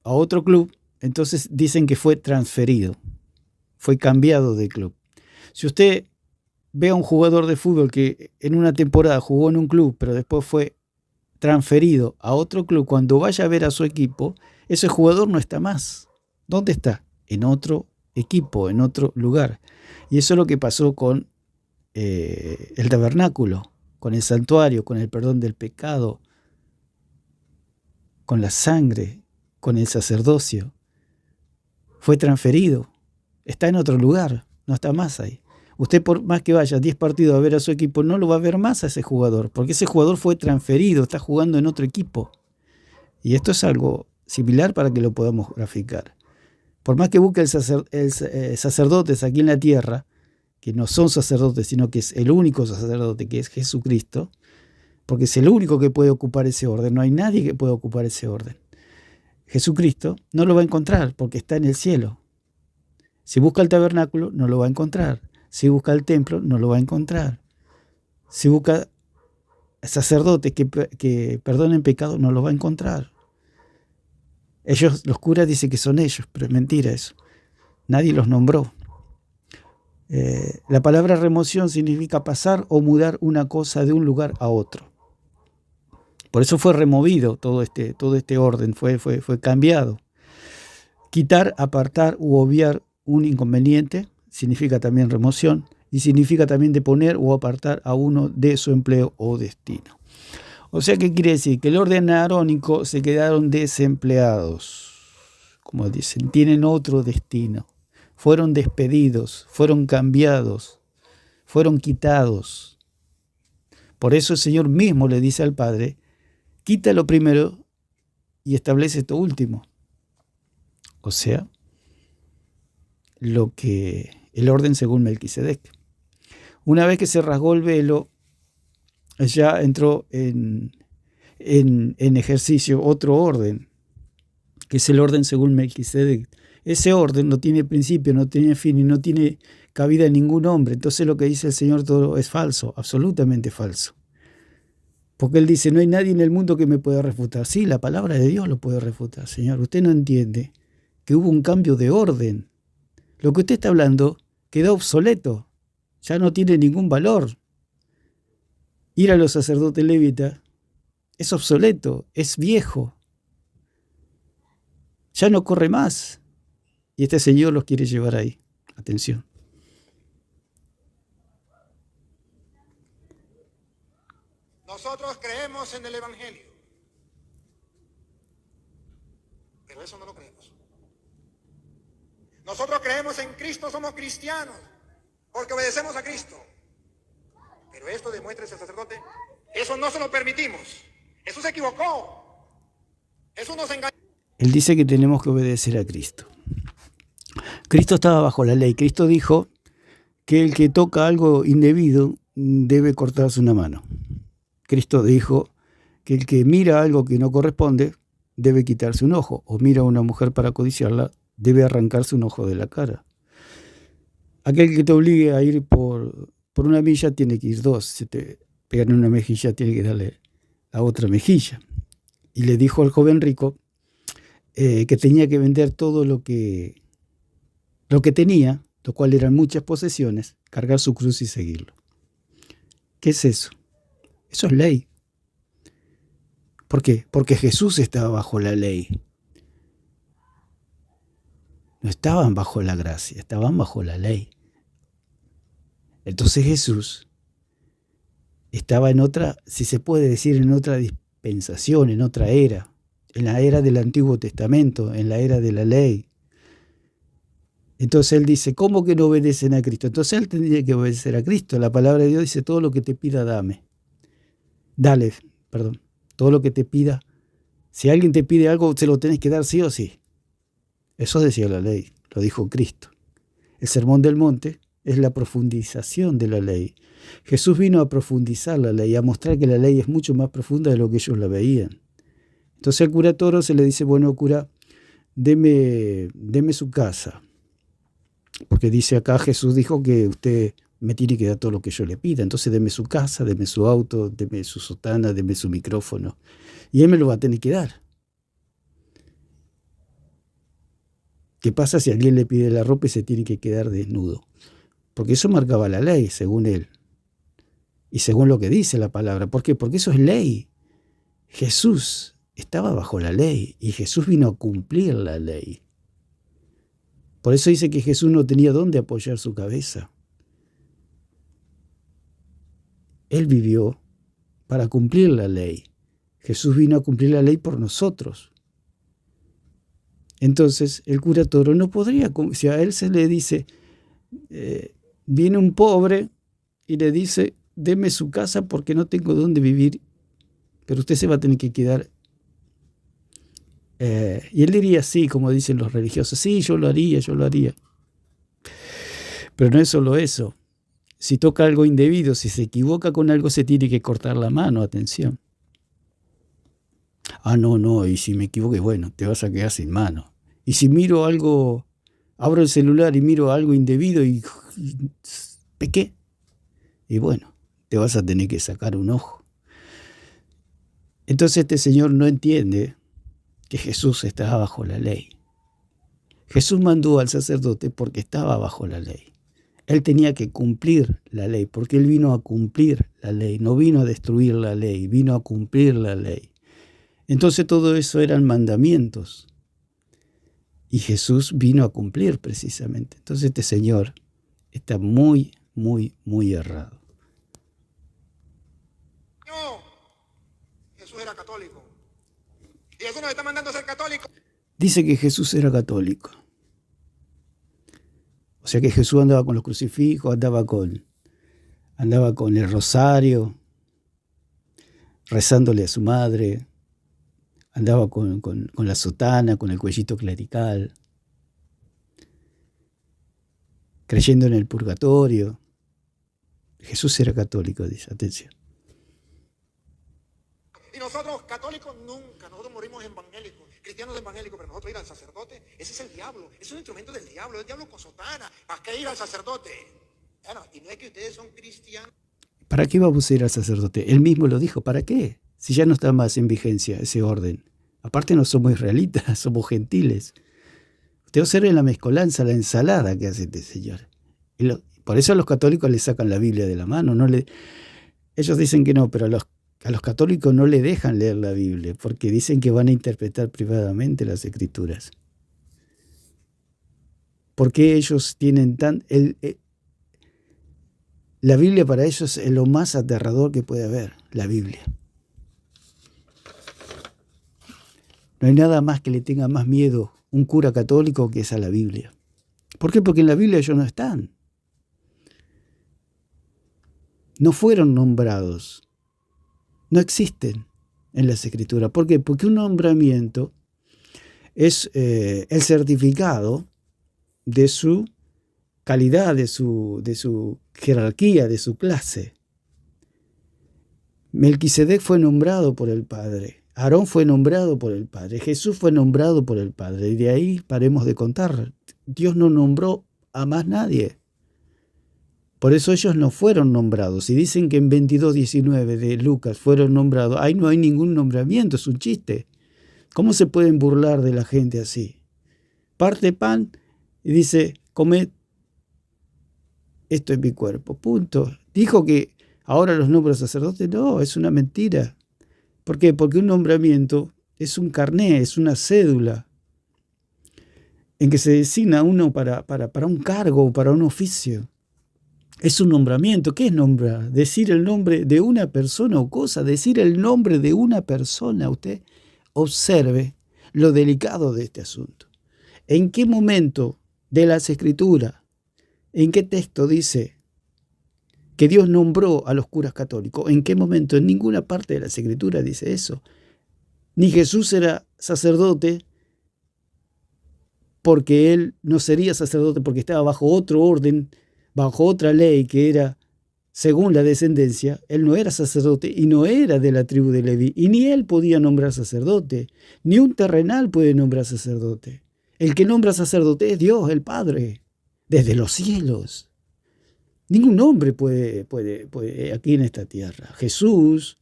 a otro club, entonces dicen que fue transferido, fue cambiado de club. Si usted ve a un jugador de fútbol que en una temporada jugó en un club, pero después fue transferido a otro club, cuando vaya a ver a su equipo, ese jugador no está más. ¿Dónde está? En otro equipo, en otro lugar. Y eso es lo que pasó con el tabernáculo, con el santuario, con el perdón del pecado, con la sangre, con el sacerdocio. Fue transferido, está en otro lugar, no está más ahí. Usted, por más que vaya 10 partidos a ver a su equipo, no lo va a ver más a ese jugador, porque ese jugador fue transferido, está jugando en otro equipo. Y esto es algo similar para que lo podamos graficar. Por más que busque sacerdotes aquí en la tierra, que no son sacerdotes, sino que es el único sacerdote, que es Jesucristo, porque es el único que puede ocupar ese orden, no hay nadie que pueda ocupar ese orden. Jesucristo no lo va a encontrar porque está en el cielo. Si busca el tabernáculo, no lo va a encontrar. Si busca el templo, no lo va a encontrar. Si busca sacerdotes que perdonen pecado, no lo va a encontrar. Ellos, los curas dicen que son ellos, pero es mentira eso. Nadie los nombró. La palabra remoción significa pasar o mudar una cosa de un lugar a otro. Por eso fue removido todo este orden, fue cambiado. Quitar, apartar u obviar un inconveniente significa también remoción y significa también deponer o apartar a uno de su empleo o destino. O sea, ¿qué quiere decir? Que el orden arónico se quedaron desempleados. Como dicen, tienen otro destino. Fueron despedidos, fueron cambiados, fueron quitados. Por eso el Señor mismo le dice al Padre, quita lo primero y establece esto último. O sea, el orden según Melquisedec. Una vez que se rasgó el velo, ya entró en ejercicio otro orden, que es el orden según Melquisedec. Ese orden no tiene principio, no tiene fin y no tiene cabida en ningún hombre. Entonces lo que dice el Señor todo es falso, absolutamente falso. Porque Él dice, no hay nadie en el mundo que me pueda refutar. Sí, la palabra de Dios lo puede refutar, Señor. Usted no entiende que hubo un cambio de orden. Lo que usted está hablando quedó obsoleto, ya no tiene ningún valor. Ir a los sacerdotes levitas es obsoleto, es viejo. Ya no corre más. Y este Señor los quiere llevar ahí. Atención. Nosotros creemos en el Evangelio, pero eso no lo creemos. Nosotros creemos en Cristo, somos cristianos, porque obedecemos a Cristo. Pero esto demuestra ese sacerdote, eso no se lo permitimos. Jesús se equivocó. Jesús nos engañó. Él dice que tenemos que obedecer a Cristo. Cristo estaba bajo la ley. Cristo dijo que el que toca algo indebido debe cortarse una mano. Cristo dijo que el que mira algo que no corresponde debe quitarse un ojo, o mira a una mujer para codiciarla, debe arrancarse un ojo de la cara. Aquel que te obligue a ir por una milla tiene que ir dos. Si te pegan en una mejilla, tiene que darle la otra mejilla. Y le dijo al joven rico que tenía que vender todo lo que tenía, lo cual eran muchas posesiones, cargar su cruz y seguirlo. ¿Qué es eso? Eso es ley. ¿Por qué? Porque Jesús estaba bajo la ley. No estaban bajo la gracia, estaban bajo la ley. Entonces Jesús estaba en otra, si se puede decir, en otra dispensación, en otra era, en la era del Antiguo Testamento, en la era de la ley. Entonces él dice, ¿cómo que no obedecen a Cristo? Entonces él tendría que obedecer a Cristo. La palabra de Dios dice, todo lo que te pida, todo lo que te pida. Si alguien te pide algo, se lo tenés que dar sí o sí. Eso decía la ley, lo dijo Cristo. El Sermón del Monte es la profundización de la ley. Jesús vino a profundizar la ley, a mostrar que la ley es mucho más profunda de lo que ellos la veían. Entonces al cura Toro se le dice, bueno, cura, deme su casa. Porque dice acá, Jesús dijo que usted me tiene que dar todo lo que yo le pida. Entonces deme su casa, deme su auto, deme su sotana, deme su micrófono. Y él me lo va a tener que dar. ¿Qué pasa si alguien le pide la ropa y se tiene que quedar desnudo? Porque eso marcaba la ley, según él. Y según lo que dice la palabra. ¿Por qué? Porque eso es ley. Jesús estaba bajo la ley y Jesús vino a cumplir la ley. Por eso dice que Jesús no tenía dónde apoyar su cabeza. Él vivió para cumplir la ley. Jesús vino a cumplir la ley por nosotros. Entonces el cura Toro no podría, si a él se le dice, viene un pobre y le dice, deme su casa porque no tengo dónde vivir, pero usted se va a tener que quedar. Y él diría sí, como dicen los religiosos, sí, yo lo haría. Pero no es solo eso. Si toca algo indebido, si se equivoca con algo, se tiene que cortar la mano, atención. No, y si me equivoqué, bueno, te vas a quedar sin mano. Y si miro algo, abro el celular y miro algo indebido y pequé, y bueno, te vas a tener que sacar un ojo. Entonces este señor no entiende que Jesús estaba bajo la ley. Jesús mandó al sacerdote porque estaba bajo la ley. Él tenía que cumplir la ley, porque Él vino a cumplir la ley, no vino a destruir la ley, vino a cumplir la ley. Entonces todo eso eran mandamientos. Y Jesús vino a cumplir precisamente. Entonces este señor está muy, muy, muy errado. No, Jesús era católico. Y Jesús nos está mandando a ser católicos. Dice que Jesús era católico. O sea que Jesús andaba con los crucifijos, andaba con el rosario, rezándole a su madre, andaba con la sotana, con el cuellito clerical, creyendo en el purgatorio. Jesús era católico, dice, atención. Y nosotros, católicos, nunca. Nosotros morimos evangélicos, cristianos evangélicos, pero nosotros ir al sacerdote, ese es el diablo, es un instrumento del diablo, el diablo con sotana. ¿Para qué ir al sacerdote? Bueno, y no es que ustedes son cristianos. ¿Para qué vamos a ir al sacerdote? Él mismo lo dijo, ¿para qué? Si ya no está más en vigencia ese orden. Aparte no somos israelitas, somos gentiles. Usted observe la mezcolanza, la ensalada que hace este señor. Por eso a los católicos les sacan la Biblia de la mano. Ellos dicen que no, pero a los católicos no le dejan leer la Biblia, porque dicen que van a interpretar privadamente las Escrituras. Porque ellos tienen la Biblia para ellos es lo más aterrador que puede haber, la Biblia. No hay nada más que le tenga más miedo un cura católico que es a la Biblia. ¿Por qué? Porque en la Biblia ellos no están. No fueron nombrados. No existen en las Escrituras. ¿Por qué? Porque un nombramiento es el certificado de su calidad, de su jerarquía, de su clase. Melquisedec fue nombrado por el Padre. Aarón fue nombrado por el Padre. Jesús fue nombrado por el Padre. Y de ahí paremos de contar. Dios no nombró a más nadie. Por eso ellos no fueron nombrados. Si dicen que en 22:19 de Lucas fueron nombrados, ahí no hay ningún nombramiento, es un chiste. ¿Cómo se pueden burlar de la gente así? Parte pan y dice, comed, esto es mi cuerpo, punto. Dijo que ahora los nombra sacerdotes, no, es una mentira. ¿Por qué? Porque un nombramiento es un carné, es una cédula en que se designa a uno para un cargo o para un oficio. Es un nombramiento. ¿Qué es nombrar? Decir el nombre de una persona o cosa, decir el nombre de una persona. Usted observe lo delicado de este asunto. ¿En qué momento de las Escrituras, en qué texto dice que Dios nombró a los curas católicos? ¿En qué momento? En ninguna parte de las Escrituras dice eso. Ni Jesús era sacerdote porque él no sería sacerdote porque estaba bajo otro orden, bajo otra ley que era según la descendencia. Él no era sacerdote y no era de la tribu de Leví, y ni él podía nombrar sacerdote, ni un terrenal puede nombrar sacerdote. El que nombra sacerdote es Dios, el Padre, desde los cielos. Ningún hombre puede aquí en esta tierra. Jesús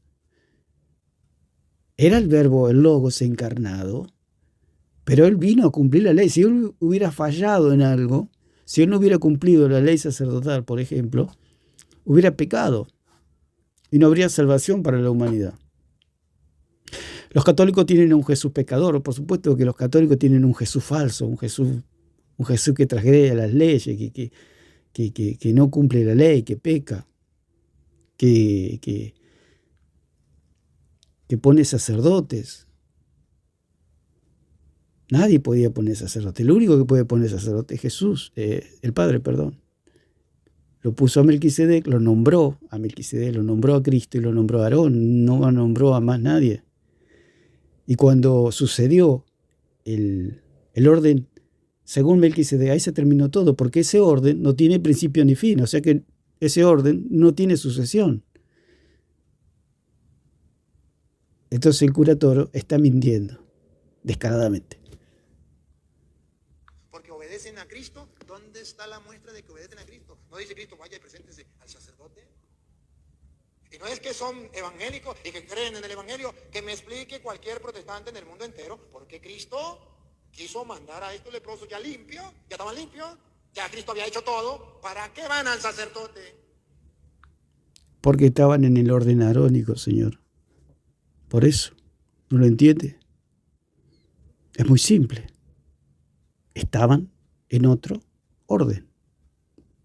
era el verbo, el logos encarnado, pero él vino a cumplir la ley. Si él hubiera fallado en algo, si él no hubiera cumplido la ley sacerdotal, por ejemplo, hubiera pecado y no habría salvación para la humanidad. Los católicos tienen un Jesús pecador. Por supuesto que los católicos tienen un Jesús falso, un Jesús que transgrede las leyes, que no cumple la ley, que peca, que pone sacerdotes. Nadie podía poner sacerdote. El único que puede poner sacerdote es Jesús, el Padre, perdón. Lo puso a Melquisedec, lo nombró a Melquisedec, lo nombró a Cristo y lo nombró a Aarón, no nombró a más nadie. Y cuando sucedió el orden según Melquisedec, ahí se terminó todo, porque ese orden no tiene principio ni fin, o sea que ese orden no tiene sucesión. Entonces el cura Toro está mintiendo, descaradamente. Porque obedecen a Cristo. ¿Dónde está la muestra de que obedecen a Cristo? ¿No dice Cristo, vaya y preséntese al sacerdote? Y no es que son evangélicos y que creen en el evangelio, que me explique cualquier protestante en el mundo entero, porque Cristo quiso mandar a estos leprosos ya limpios, ya estaban limpios, Ya Cristo había hecho todo. ¿Para qué van al sacerdote? Porque estaban en el orden arónico, Señor. Por eso, ¿no lo entiende? Es muy simple. Estaban en otro orden,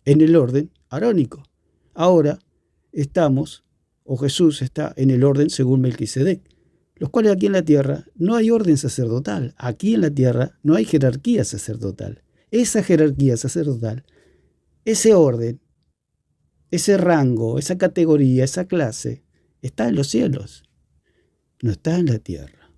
en el orden arónico. Ahora estamos, o Jesús está en el orden según Melquisedec, los cuales aquí en la tierra no hay orden sacerdotal. Aquí en la tierra no hay jerarquía sacerdotal. Esa jerarquía sacerdotal, ese orden, ese rango, esa categoría, esa clase, está en los cielos, no está en la tierra.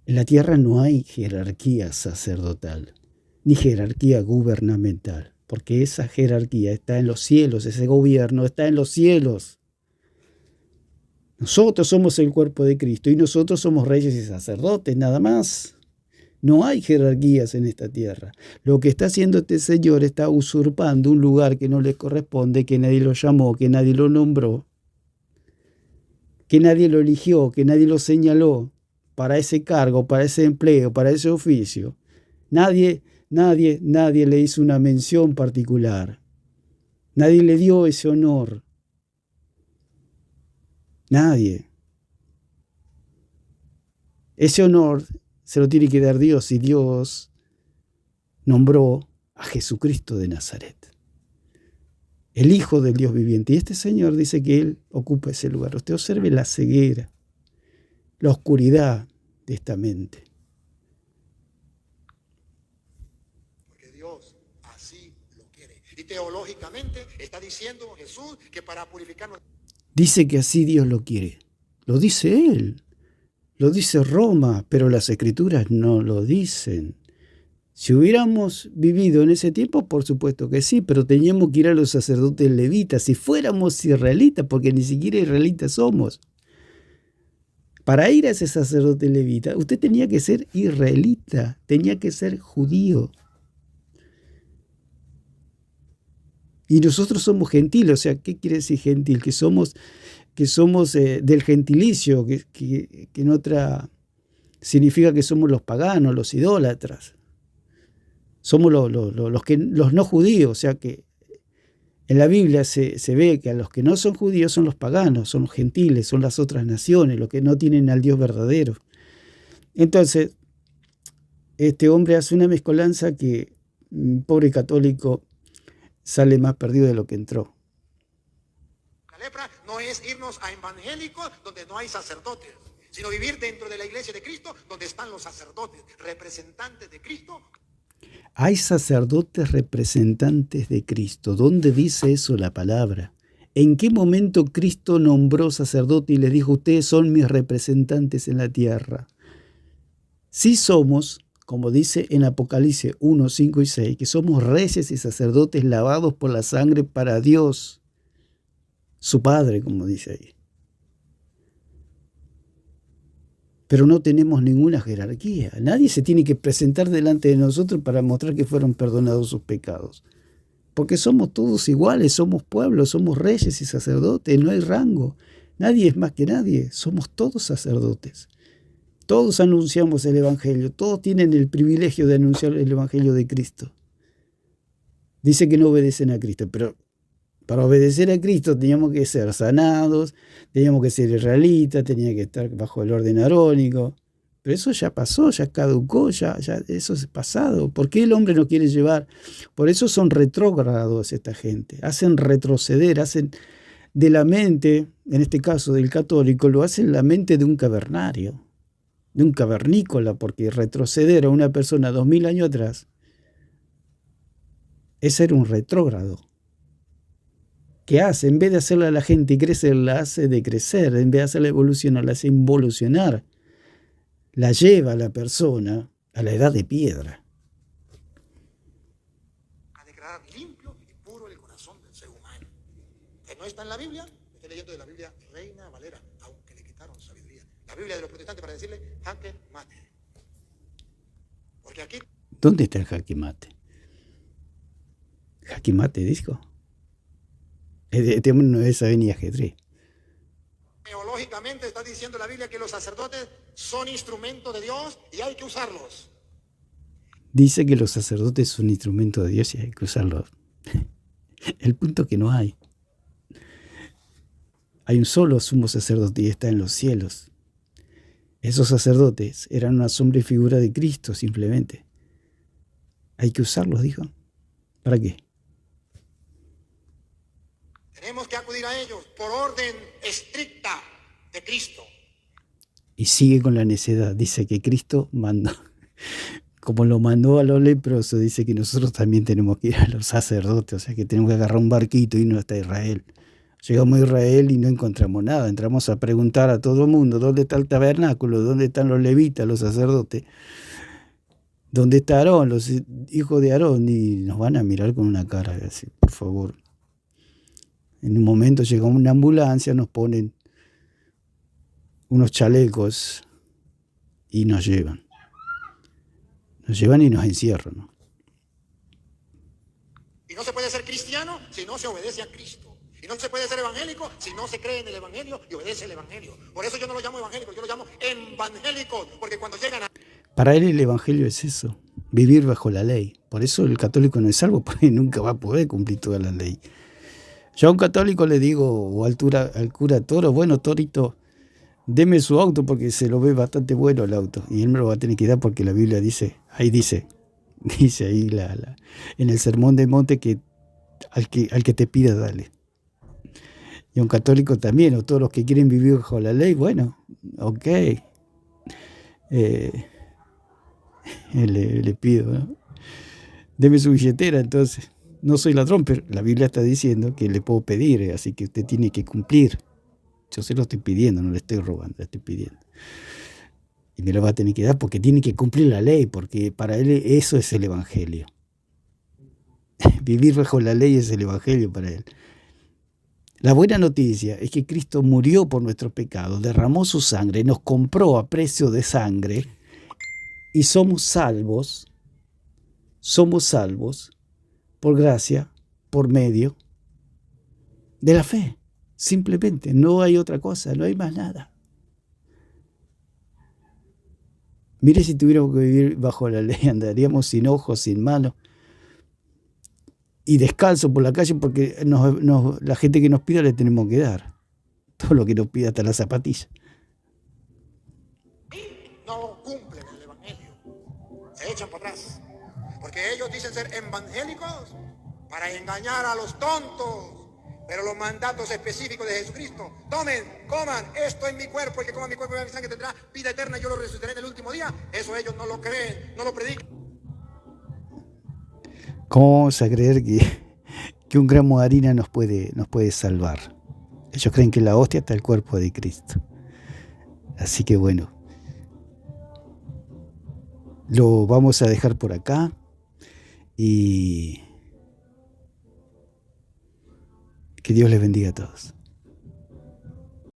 En la tierra no hay jerarquía sacerdotal, ni jerarquía gubernamental, porque esa jerarquía está en los cielos, ese gobierno está en los cielos. Nosotros somos el cuerpo de Cristo y nosotros somos reyes y sacerdotes, nada más. No hay jerarquías en esta tierra. Lo que está haciendo este señor está usurpando un lugar que no le corresponde, que nadie lo llamó, que nadie lo nombró, que nadie lo eligió, que nadie lo señaló para ese cargo, para ese empleo, para ese oficio. Nadie le hizo una mención particular. Nadie le dio ese honor. Nadie. Ese honor se lo tiene que dar Dios, y Dios nombró a Jesucristo de Nazaret, el Hijo del Dios viviente. Y este Señor dice que Él ocupa ese lugar. Usted observe la ceguera, la oscuridad de esta mente. Porque Dios así lo quiere. Y teológicamente está diciendo Jesús que para purificarnos. Dice que así Dios lo quiere. Lo dice Él. Lo dice Roma, pero las Escrituras no lo dicen. Si hubiéramos vivido en ese tiempo, por supuesto que sí, pero teníamos que ir a los sacerdotes levitas. Si fuéramos israelitas, porque ni siquiera israelitas somos. Para ir a ese sacerdote levita, usted tenía que ser israelita, tenía que ser judío. Y nosotros somos gentiles. O sea, ¿qué quiere decir gentil? Que somos del gentilicio, que en otra significa que somos los paganos, los idólatras. Somos los no judíos. O sea que en la Biblia se ve que a los que no son judíos son los paganos, son los gentiles, son las otras naciones, los que no tienen al Dios verdadero. Entonces, este hombre hace una mezcolanza que un pobre católico sale más perdido de lo que entró. La lepra no es irnos a evangélicos donde no hay sacerdotes, sino vivir dentro de la iglesia de Cristo donde están los sacerdotes, representantes de Cristo. Hay sacerdotes representantes de Cristo. ¿Dónde dice eso la palabra? ¿En qué momento Cristo nombró sacerdote y les dijo, ustedes son mis representantes en la tierra? Sí somos, como dice en Apocalipsis 1, 5 y 6, que somos reyes y sacerdotes lavados por la sangre para Dios, su Padre, como dice ahí. Pero no tenemos ninguna jerarquía. Nadie se tiene que presentar delante de nosotros para mostrar que fueron perdonados sus pecados. Porque somos todos iguales, somos pueblos, somos reyes y sacerdotes, no hay rango. Nadie es más que nadie, somos todos sacerdotes. Todos anunciamos el Evangelio, todos tienen el privilegio de anunciar el Evangelio de Cristo. Dice que no obedecen a Cristo, pero para obedecer a Cristo teníamos que ser sanados, teníamos que ser israelitas, tenía que estar bajo el orden arónico. Pero eso ya pasó, ya caducó, ya eso es pasado. ¿Por qué el hombre no quiere llevar? Por eso son retrógrados esta gente. Hacen retroceder, hacen de la mente, en este caso del católico, lo hacen la mente de un cavernario, de un cavernícola, porque retroceder a una persona 2000 años atrás es ser un retrógrado. ¿Qué hace? En vez de hacerle a la gente crecer, la hace decrecer. En vez de hacerla evolucionar, la hace involucionar. La lleva a la persona a la edad de piedra. A declarar limpio y puro el corazón del ser humano. Que no está en la Biblia, estoy leyendo de la Biblia Reina Valera, aunque le quitaron sabiduría. La Biblia de los protestantes para decirle jaque mate. Porque aquí... ¿Dónde está el jaque mate? Jaque mate, dijo. Este hombre no sabe ni ajedrez. Teológicamente está diciendo la Biblia que los sacerdotes son instrumentos de Dios y hay que usarlos. Dice que los sacerdotes son instrumentos de Dios y hay que usarlos. El punto es que no hay. Hay un solo sumo sacerdote y está en los cielos. Esos sacerdotes eran una sombra y figura de Cristo simplemente. Hay que usarlos, dijo. ¿Para qué? Tenemos que acudir a ellos por orden estricta de Cristo. Y sigue con la necedad. Dice que Cristo mandó. Como lo mandó a los leprosos, dice que nosotros también tenemos que ir a los sacerdotes. O sea que tenemos que agarrar un barquito y irnos hasta Israel. Llegamos a Israel y no encontramos nada. Entramos a preguntar a todo el mundo, ¿dónde está el tabernáculo? ¿Dónde están los levitas, los sacerdotes? ¿Dónde está Aarón, los hijos de Aarón? Y nos van a mirar con una cara así, por favor. En un momento llega una ambulancia, nos ponen unos chalecos y nos llevan. Nos llevan y nos encierran, ¿no? Y no se puede ser cristiano si no se obedece a Cristo. Y no se puede ser evangélico si no se cree en el evangelio y obedece el evangelio. Por eso yo no lo llamo evangélico, yo lo llamo evangélico, porque cuando llegan a... Para él el evangelio es eso, vivir bajo la ley. Por eso el católico no es salvo, porque nunca va a poder cumplir toda la ley. Yo a un católico le digo, o al cura Toro, bueno, Torito, deme su auto porque se lo ve bastante bueno el auto. Y él me lo va a tener que dar porque la Biblia dice ahí en el Sermón del Monte que al que te pida, dale. Y a un católico también, o todos los que quieren vivir bajo la ley, bueno, ok. Le pido, ¿no? Deme su billetera, entonces. No soy ladrón, pero la Biblia está diciendo que le puedo pedir, así que usted tiene que cumplir. Yo se lo estoy pidiendo, no le estoy robando, le estoy pidiendo. Y me lo va a tener que dar porque tiene que cumplir la ley, porque para él eso es el evangelio. Vivir bajo la ley es el evangelio para él. La buena noticia es que Cristo murió por nuestros pecados, derramó su sangre, nos compró a precio de sangre y somos salvos por gracia, por medio de la fe. Simplemente, no hay otra cosa, no hay más nada. Mire, si tuviéramos que vivir bajo la ley, andaríamos sin ojos, sin manos y descalzo por la calle porque la gente que nos pida le tenemos que dar. Todo lo que nos pida, hasta las zapatillas. No cumplen el evangelio. Se echan para atrás. Porque ellos dicen ser evangélicos para engañar a los tontos. Pero los mandatos específicos de Jesucristo: tomen, coman, esto es mi cuerpo, el que coma mi cuerpo y beba mi sangre tendrá vida eterna, yo lo resucitaré en el último día. Eso ellos no lo creen, no lo predican. ¿Cómo vamos a creer que un gramo de harina nos puede salvar? Ellos creen que la hostia está el cuerpo de Cristo. Así que bueno, lo vamos a dejar por acá y que Dios les bendiga a todos.